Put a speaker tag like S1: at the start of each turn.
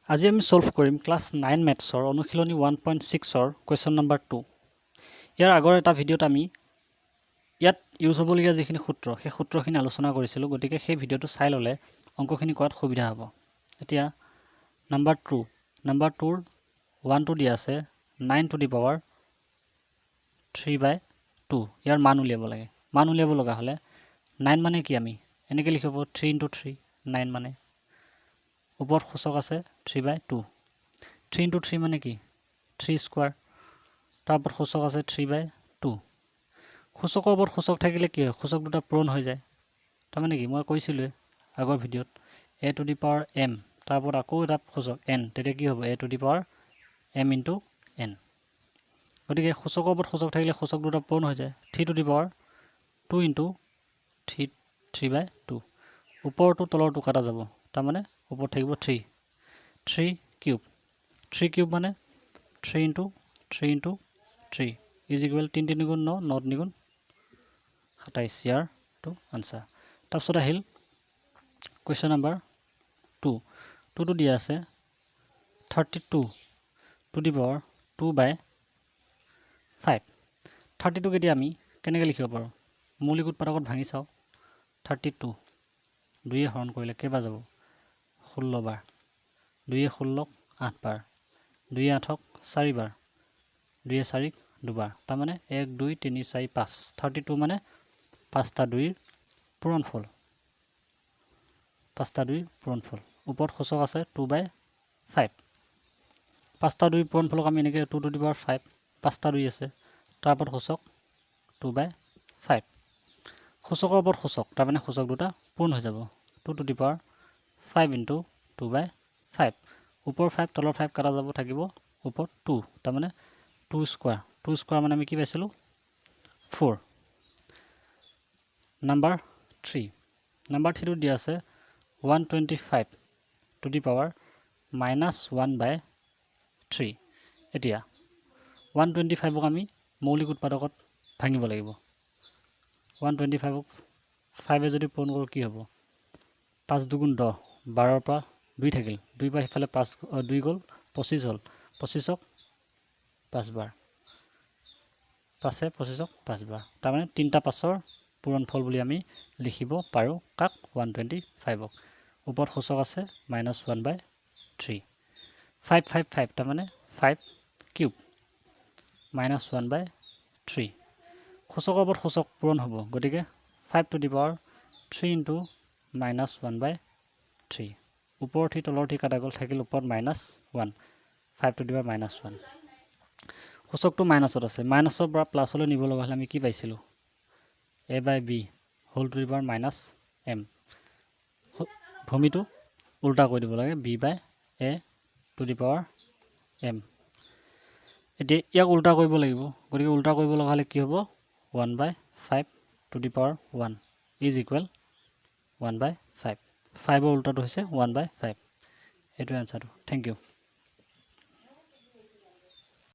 S1: আজি আমি সলভ কৰিম ক্লাছ 9 মেথছৰ অনুশীলনী 1.6ৰ কুৱেশ্যন নম্বৰ 2। ইয়াৰ আগৰ এটা ভিডিঅ'ত আমি ইয়াত ইউজ হ'বলগীয়া যিখিনি সূত্ৰ সেই সূত্ৰখিনি আলোচনা কৰিছিলোঁ, গতিকে সেই ভিডিঅ'টো চাই ল'লে অংকখিনি কৰাত সুবিধা হ'ব। এতিয়া নম্বৰ 2 ৰ 1 দিয়া আছে 9 টু দি পাৱাৰ 3/2। ইয়াৰ মান উলিয়াব লাগে। মান উলিয়াব লগা হ'লে 9 মানে কি আমি এনেকৈ লিখিব 3 × 3 9 মানে ওপৰত সূচক আছে 3/2। 3 × 3 মানে কি 3 স্কোৱাৰ, তাৰ ওপৰত সূচক আছে 3/2। সূচকৰ ওপৰত সূচক থাকিলে কি হয়, সূচক দুটা পূৰণ হৈ যায়। তাৰমানে কি মই কৈছিলোঁৱে আগৰ ভিডিঅ'ত a two the power m, তাৰ ওপৰত আকৌ এটা সূচক n, তেতিয়া কি হ'ব a two the power m × n। গতিকে সূচকৰ ওপৰত সূচক থাকিলে সূচক দুটা পূৰণ হৈ যায়। 3 টু দি পাৱাৰ 2 × 3/2। ওপৰটো তলৰটো কাটা যাব, তাৰমানে ওপৰত থাকিব 3 কিউব। 3 কিউব মানে 3 × 3 × 3 ইজ ইকুৱেল 3 3 গুণ 9, 9 3 গুণ 27। ইয়াৰটো আনচাৰ। তাৰপিছত আহিল কুৱেশ্যন নম্বৰ 2। 2টো দিয়া আছে 32 টু দি পাৱাৰ 2/5। 32ক এতিয়া আমি কেনেকৈ লিখিব পাৰোঁ, মৌলিক উৎপাদকত ভাঙি চাওঁ। 32 2য়ে হৰণ কৰিলে কেইবাৰ যাব 16 বাৰ, 2য়ে 16ক 8 বাৰ, 2য়ে 8ক 4 বাৰ, 2য়ে 4ক 2 বাৰ, তাৰমানে 1 2 3 4 5। 32 মানে 5টা 2ৰ পূৰণফল, 5টা 2ৰ পূৰণফল। ওপৰত সূচক আছে 2/5। 5টা 2ৰ পূৰণফলক আমি এনেকৈ 2 টু দি পাৱাৰ 5, 5টা 2 আছে, তাৰ ওপৰত সূচক 2/5। সূচকৰ ওপৰত সূচক, তাৰমানে সূচক দুটা পূৰণ হৈ যাব। 2 টু দি পাৱাৰ 5 × 2/5। ওপৰ 5 তলৰ 5 কাটা যাব, থাকিব ওপৰত 2, তাৰমানে 2 স্কোৱাৰ। 2 স্কোৱাৰ মানে আমি কি পাইছিলোঁ 4। নম্বৰ 3 টো দিয়া আছে 125 টু দি পাৱাৰ -1/3। এতিয়া 125ক আমি মৌলিক উৎপাদকত ভাঙিব লাগিব। 125ক 5এ যদি পূৰণ কৰোঁ কি হ'ব, 5 2 গুণ 10, 12ৰ পৰা 2 থাকিল, 2 পৰা সিফালে 2 গ'ল 25 হ'ল, 25ক 5 বাৰ, 5এ 25ক 5 বাৰ, তাৰমানে 3টা 5ৰ পূৰণফল বুলি আমি লিখিব পাৰোঁ কাক 125ক। ওপৰত সূচক আছে -1/3। 5 5 5, তাৰমানে 5 কিউব -1/3। সূচকৰ ওপৰত সূচক পূৰণ হ'ব, গতিকে 5 টু দি পাৱাৰ 3 × -1/3। ওপৰত তলৰ কাটা গ'ল, থাকিল ওপৰত -1, 5 টু দি পাৱাৰ -1। সূচকটো মাইনাছত আছে, মাইনাছৰ পৰা প্লাছলৈ নিব লগা হ'লে আমি কি পাইছিলোঁ a/b whole to the power -m। ভূমিটো উল্টা কৰি দিব লাগে, b/a two the power m। এতিয়া ইয়াক উল্টা কৰিব লাগিব, গতিকে উল্টা কৰিব লগা হ'লে কি হ'ব 1/5 two the power 1 is equal 1/5। 5ৰ উল্টাটো হৈছে 1/5। এইটোৱে এনচাৰটো। Thank U.